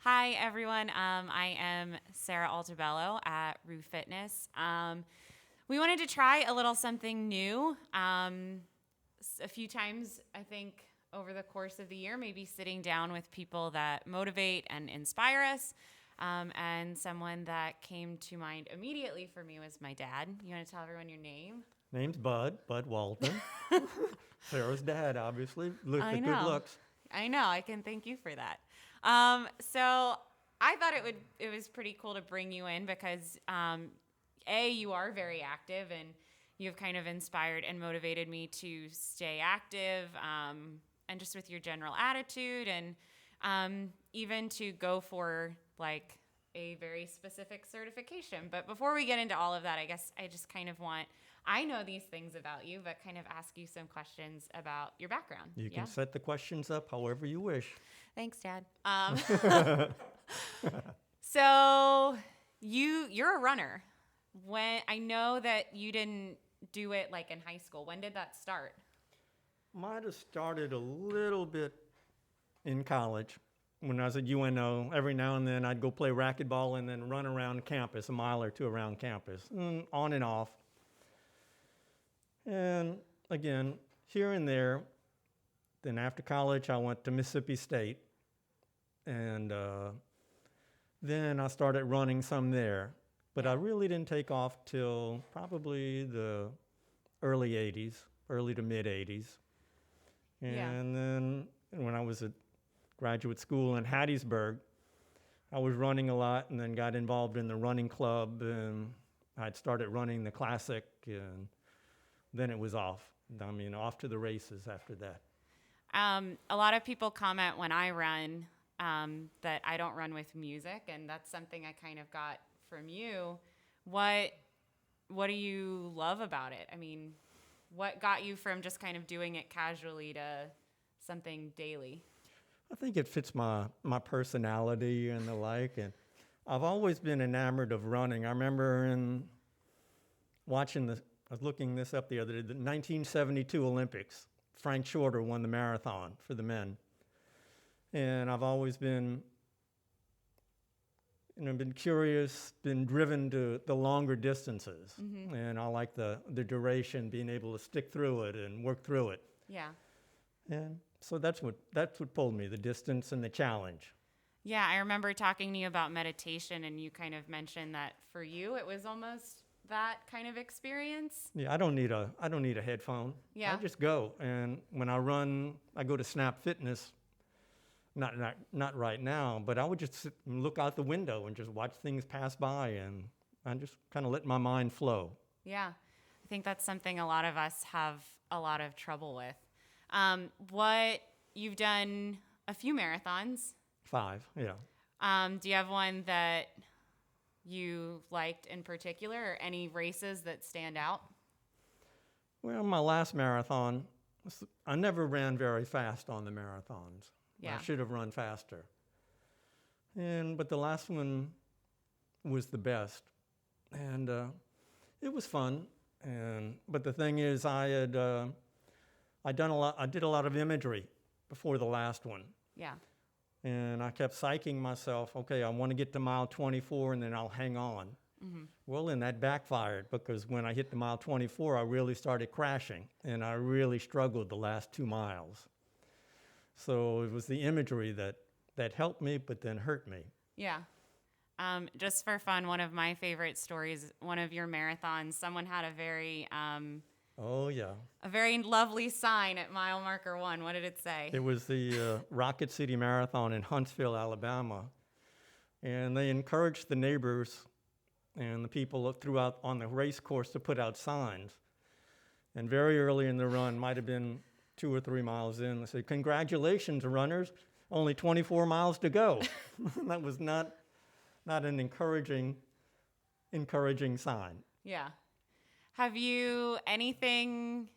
Hi, everyone. I am Sarah Altobello at Rue Fitness. We wanted to try a little something new. A few times, I think, over the course of the year, maybe sitting down with people that motivate and inspire us. And someone that came to mind immediately for me was my dad. You want to tell everyone your name? Name's Bud Waldmann. Sarah's dad, obviously. I Good know. looks. I know. I can thank you for that. So I thought it was pretty cool to bring you in because you are very active and you've kind of inspired and motivated me to stay active, and just with your general attitude and even to go for like a very specific certification. But before we get into all of that, I guess I just kind of I know these things about you, but kind of ask you some questions about your background. You Yeah? can set the questions up however you wish. Thanks, Dad. So you're a runner. When I know that you didn't do it like in high school. When did that start? Might have started a little bit in college. When I was at UNO, every now and then I'd go play racquetball and then run around campus, a mile or two around campus, on and off. And again, here and there. Then after college, I went to Mississippi State. And then I started running some there. But I really didn't take off till probably the early 80s, early to mid 80s. And then when I was at graduate school in Hattiesburg, I was running a lot and then got involved in the running club. And I'd started running the classic, and then it was off. I mean, off to the races after that. A lot of people comment when I run that I don't run with music, and that's something I kind of got from you. What do you love about it? I mean, what got you from just kind of doing it casually to something daily? I think it fits my personality and the like, and I've always been enamored of running. I remember I was looking this up the other day, the 1972 Olympics. Frank Shorter won the marathon for the men. And I've always been curious, been driven to the longer distances. Mm-hmm. And I like the duration, being able to stick through it and work through it. Yeah. And so that's what pulled me, the distance and the challenge. Yeah, I remember talking to you about meditation, and you kind of mentioned that for you it was almost that kind of experience. Yeah, I don't need a headphone. Yeah. I just go, and when I run, I go to Snap Fitness. Not right now, but I would just sit and look out the window and just watch things pass by, and I just kind of let my mind flow. Yeah, I think that's something a lot of us have a lot of trouble with. You've done a few marathons. 5, yeah. Do you have one that you liked in particular, or any races that stand out? Well, my last marathon, I never ran very fast on the marathons. Yeah. I should have run faster. But the last one was the best. And it was fun. But the thing is, I did a lot of imagery before the last one. Yeah. And I kept psyching myself, okay, I want to get to mile 24 and then I'll hang on. Mm-hmm. Well, then that backfired, because when I hit the mile 24, I really started crashing, and I really struggled the last 2 miles. So it was the imagery that helped me, but then hurt me. Yeah. Just for fun, one of my favorite stories, one of your marathons, someone had a very lovely sign at mile marker 1. What did it say? It was the Rocket City Marathon in Huntsville, Alabama. And they encouraged the neighbors and the people throughout on the race course to put out signs. And very early in the run, might have been 2 or 3 miles in, they said, "Congratulations, runners, only 24 miles to go." That was not an encouraging sign. Yeah. Have you anything,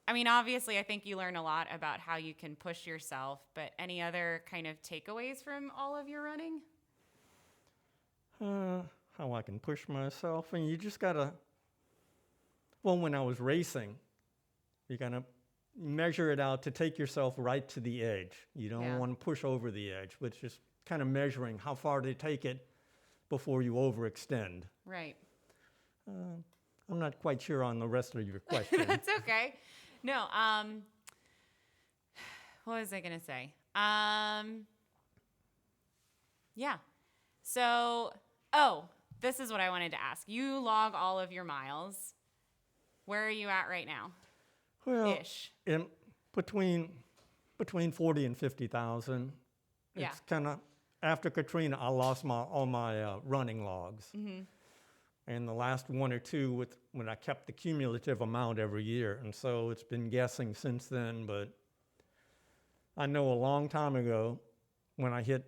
I mean, obviously, I think you learn a lot about how you can push yourself, but any other kind of takeaways from all of your running? How I can push myself, and you just gotta, well, when I was racing, you gotta measure it out to take yourself right to the edge. You don't Yeah. want to push over the edge, but just kind of measuring how far to take it before you overextend. Right. I'm not quite sure on the rest of your question. That's okay. No, what was I going to say? Yeah. So, this is what I wanted to ask. You log all of your miles. Where are you at right now? Well, Ish. in between 40 and 50,000. Yeah. It's kind of after Katrina, I lost all my running logs. Mm-hmm. And the last one or two when I kept the cumulative amount every year. And so it's been guessing since then, but I know a long time ago when I hit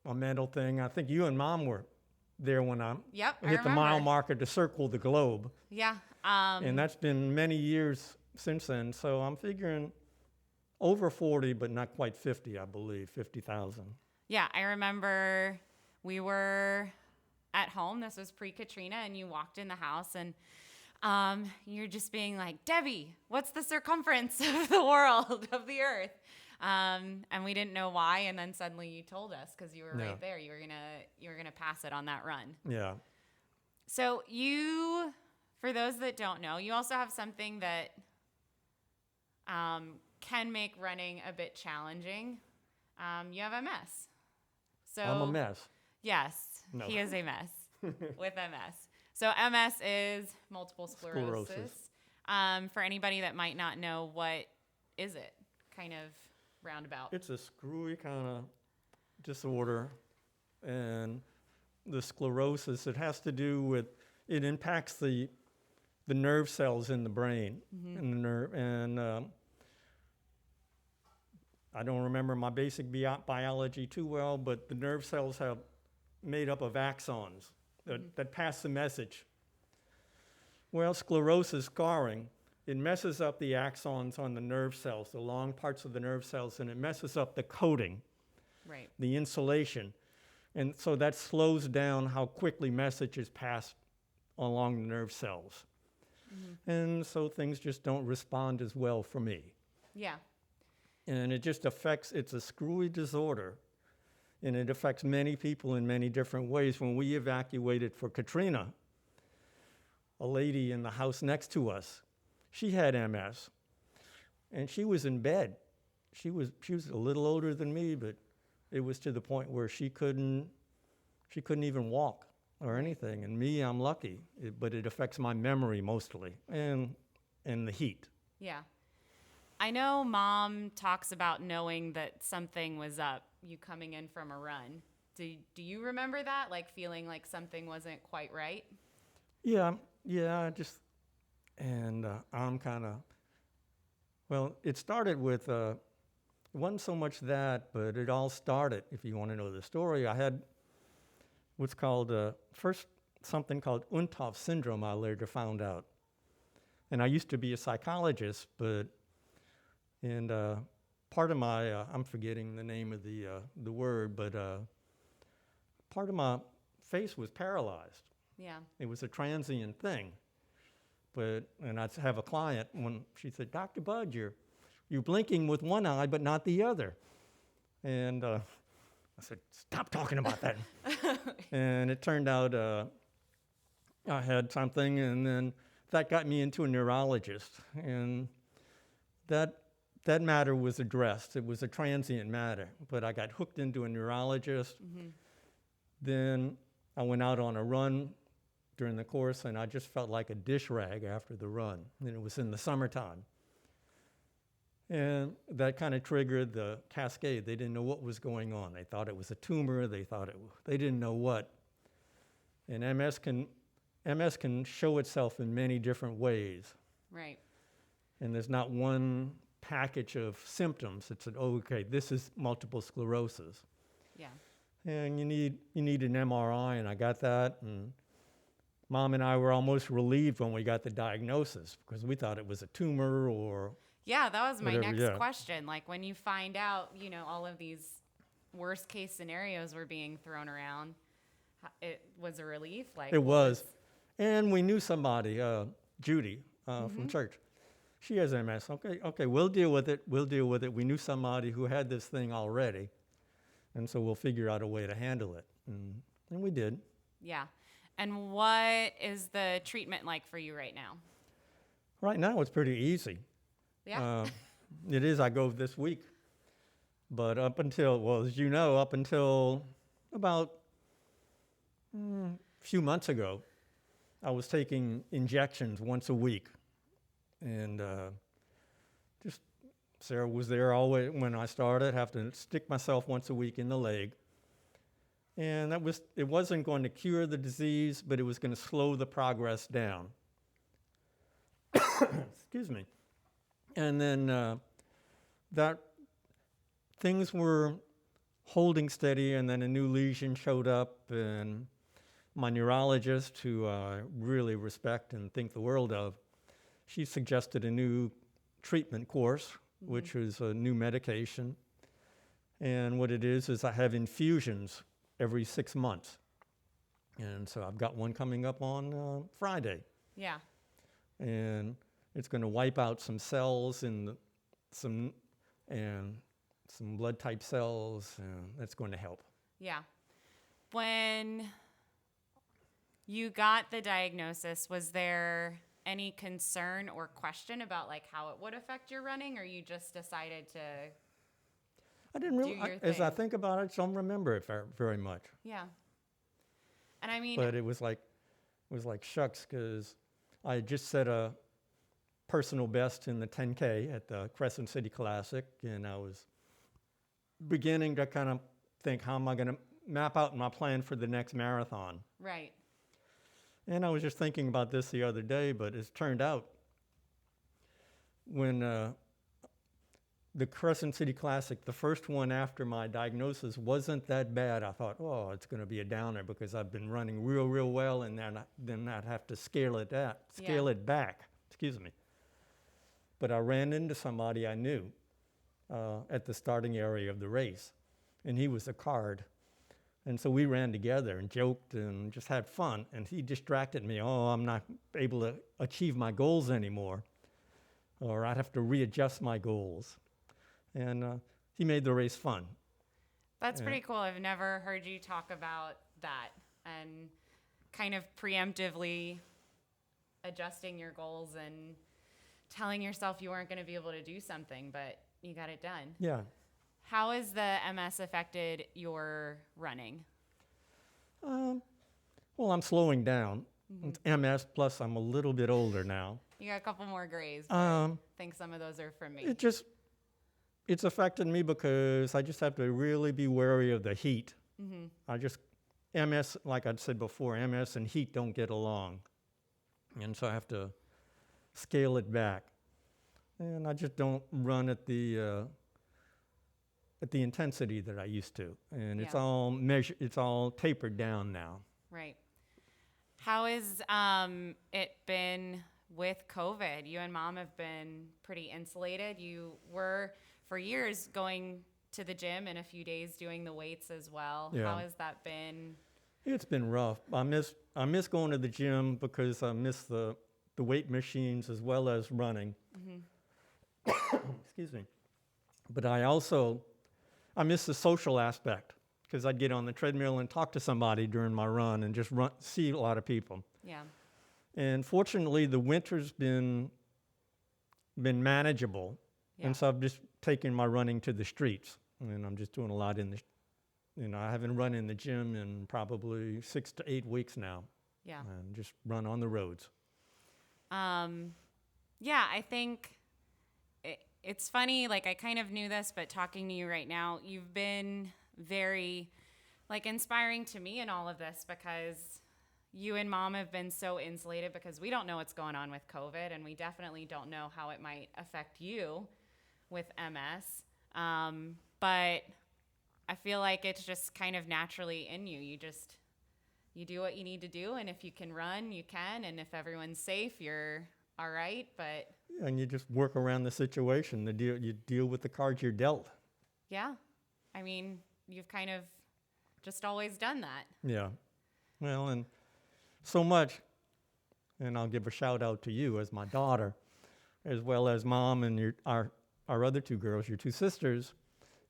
a mental thing, I think you and Mom were there when I Yep, I hit the mile remember. marker to circle the globe. Yeah. And that's been many years since then. So I'm figuring over 40, but not quite 50, I believe, 50,000. Yeah, I remember we were at home. This was pre-Katrina, and you walked in the house, and you're just being like, Debbie, what's the circumference of the world, of the earth? And we didn't know why, and then suddenly you told us because you were Yeah. right there. You were gonna pass it on that run. Yeah. So you, for those that don't know, you also have something that can make running a bit challenging. You have MS. So I'm a mess. Yes, No. he is a mess with MS. So MS is multiple sclerosis. For anybody that might not know, what is it? Kind of roundabout. It's a screwy kind of disorder. And the sclerosis, it has to do with, it impacts the nerve cells in the brain. And the nerve, and I don't remember my basic biology too well, but the nerve cells have made up of axons that pass the message. Well, sclerosis, scarring, it messes up the axons on the nerve cells, the long parts of the nerve cells, and it messes up the coating, Right. the insulation. And so that slows down how quickly messages pass along the nerve cells. And so things just don't respond as well for me. Yeah. And it just affects, it's a screwy disorder, and it affects many people in many different ways. When we evacuated for Katrina, a lady in the house next to us, she had MS, and she was in bed. She was a little older than me, but it was to the point where she couldn't even walk or anything. And me, I'm lucky, but it affects my memory mostly, and the heat. Yeah. I know Mom talks about knowing that something was up, you coming in from a run. Do you remember that? Like feeling like something wasn't quite right? Yeah, I'm kind of, well, it started with, it wasn't so much that, but it all started, if you want to know the story. I had what's called, first something called Untoff syndrome I later found out. And I used to be a psychologist, and part of my, I'm forgetting the name of the word, but part of my face was paralyzed. Yeah. It was a transient thing. And I'd have a client when she said, Dr. Bud, you're blinking with one eye, but not the other. And I said, stop talking about that. And it turned out I had something, and then that got me into a neurologist. And that matter was addressed. It was a transient matter, but I got hooked into a neurologist. Then I went out on a run during the course, and I just felt like a dish rag after the run, and it was in the summertime. And that kind of triggered the cascade. They didn't know what was going on. They thought it was a tumor. They didn't know what. And MS can show itself in many different ways. Right. And there's not one package of symptoms. It's okay, this is multiple sclerosis. Yeah. And you need an MRI, and I got that. And Mom and I were almost relieved when we got the diagnosis because we thought it was a tumor or Yeah, that was my whatever, next question. Like when you find out, all of these worst case scenarios were being thrown around, it was a relief. Like it was. And we knew somebody, Judy from church. She has MS. Okay, we'll deal with it. We'll deal with it. We knew somebody who had this thing already, and so we'll figure out a way to handle it. And we did. Yeah. And what is the treatment like for you right now? Right now, it's pretty easy. Yeah. It is. I go this week. But up until, well, as you know, up until about a few months ago, I was taking injections once a week. And just Sarah was there always when I started, have to stick myself once a week in the leg. And it wasn't going to cure the disease, but it was going to slow the progress down. Excuse me. And then that things were holding steady, and then a new lesion showed up, and my neurologist, who I really respect and think the world of, she suggested a new treatment course, which is a new medication. And what it is I have infusions every 6 months. And so I've got one coming up on Friday. Yeah. And it's going to wipe out some cells some blood type cells, and that's going to help. Yeah. When you got the diagnosis, was there any concern or question about like how it would affect your running, or you just decided to I didn't really, do your as I thing? think about it, I don't remember it very much. Yeah. And I mean, But it was like shucks, because I had just set a personal best in the 10K at the Crescent City Classic, and I was beginning to kind of think, how am I going to map out my plan for the next marathon? right. And I was just thinking about this the other day, but it's turned out when the Crescent City Classic, the first one after my diagnosis, wasn't that bad. I thought, oh, it's going to be a downer because I've been running real well, and then I'd have to scale it back. Excuse me. But I ran into somebody I knew at the starting area of the race, and he was a card. And so we ran together and joked and just had fun, and he distracted me. Oh, I'm not able to achieve my goals anymore, or I'd have to readjust my goals. And he made the race fun. That's pretty cool. I've never heard you talk about that and kind of preemptively adjusting your goals and telling yourself you weren't going to be able to do something, but you got it done. Yeah. How has the MS affected your running? Well, I'm slowing down. It's MS, plus I'm a little bit older now. You got a couple more grays, but I think some of those are from me. It's affected me because I just have to really be wary of the heat. MS, like I said before, MS and heat don't get along. And so I have to scale it back. And I just don't run at the intensity that I used to. And it's all measured, it's all tapered down now. Right. How has it been with COVID? You and Mom have been pretty insulated. You were, for years, going to the gym and a few days doing the weights as well. Yeah. How has that been? It's been rough. I miss going to the gym because I miss the weight machines as well as running. Excuse me. But I miss the social aspect, because I'd get on the treadmill and talk to somebody during my run and just see a lot of people. Yeah. And fortunately, the winter's been manageable. Yeah. And so I've just taken my running to the streets. And I'm just doing a lot I haven't run in the gym in probably 6 to 8 weeks now. Yeah. And just run on the roads. Yeah, I think it's funny. Like, I kind of knew this, but talking to you right now, you've been very, like, inspiring to me in all of this, because you and Mom have been so insulated, because we don't know what's going on with COVID, and we definitely don't know how it might affect you with MS. But I feel like it's just kind of naturally in you. You do what you need to do, and if you can run, you can, and if everyone's safe, you're all right. But And you just work around the situation. You deal with the cards you're dealt. yeah, I mean, you've kind of just always done that. Yeah. Well, and so much, and I'll give a shout out to you as my daughter. as well as mom and our other two girls, your two sisters,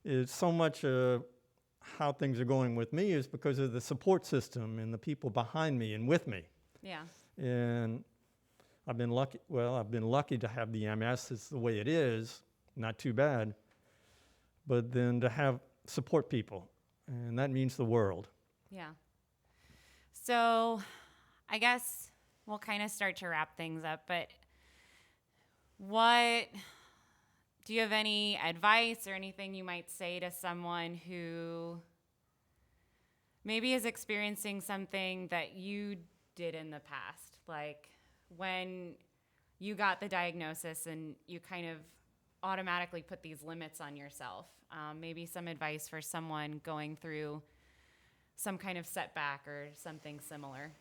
is so much how things are going with me is because of the support system and the people behind me and with me. Yeah. And I've been lucky. Well, I've been lucky to have the MS. It's the way it is, not too bad. But then to have support people, and that means the world. Yeah. So I guess we'll kind of start to wrap things up, but do you have any advice or anything you might say to someone who maybe is experiencing something that you did in the past? Like when you got the diagnosis and you kind of automatically put these limits on yourself. Maybe some advice for someone going through some kind of setback or something similar.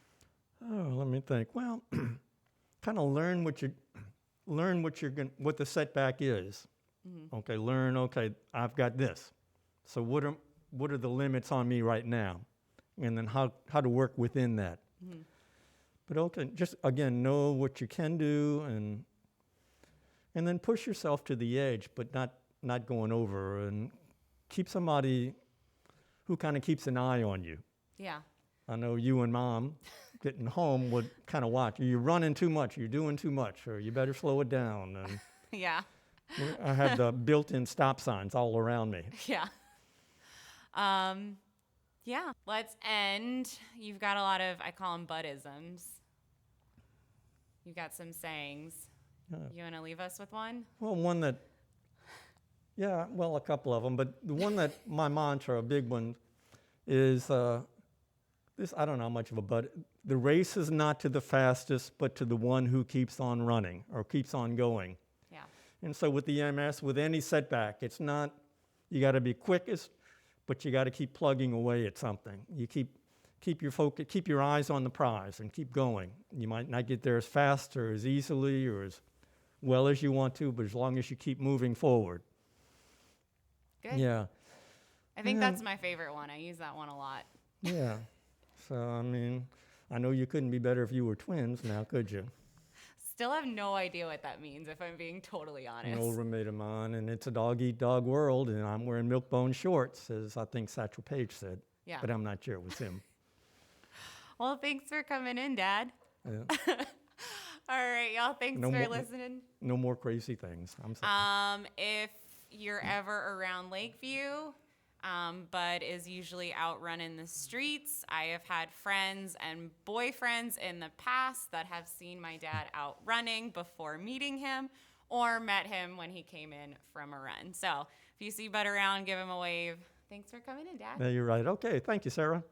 Oh, let me think. Well, kind of learn what the setback is. Mm-hmm. Okay, learn. Okay, I've got this. So what are the limits on me right now, and then how to work within that. Mm-hmm. But okay, just again know what you can do, and then push yourself to the edge, but not going over, and keep somebody who kind of keeps an eye on you. Yeah. I know you and mom getting home would kind of watch. You're running too much, you're doing too much, or you better slow it down. And yeah. I have the built-in stop signs all around me. Yeah. Yeah. Let's end. You've got a lot of, I call them Buddhisms. You've got some sayings. You want to leave us with one? Well, a couple of them, but the one that my mantra, a big one, is this. I don't know how much of a but. The race is not to the fastest, but to the one who keeps on running or keeps on going. Yeah. And so with the MS, with any setback, it's not you got to be quickest, but you got to keep plugging away at something. You keep your focus, keep your eyes on the prize, and keep going. You might not get there as fast or as easily or as well as you want to, but as long as you keep moving forward. Good. Yeah. I think that's my favorite one. I use that one a lot. Yeah. So, I mean, I know you couldn't be better if you were twins now, could you? Still have no idea what that means, if I'm being totally honest. An old roommate of mine, and it's a dog-eat-dog world, and I'm wearing milk-bone shorts, as I think Satchel Paige said. Yeah. But I'm not sure it was him. Well, thanks for coming in, Dad. Yeah. All right, y'all. Thanks for listening. No more crazy things. I'm sorry. If you're ever around Lakeview, Bud is usually out running the streets. I have had friends and boyfriends in the past that have seen my dad out running before meeting him or met him when he came in from a run. So if you see Bud around, give him a wave. Thanks for coming in, Dad. No, you're right. Okay, thank you, Sarah.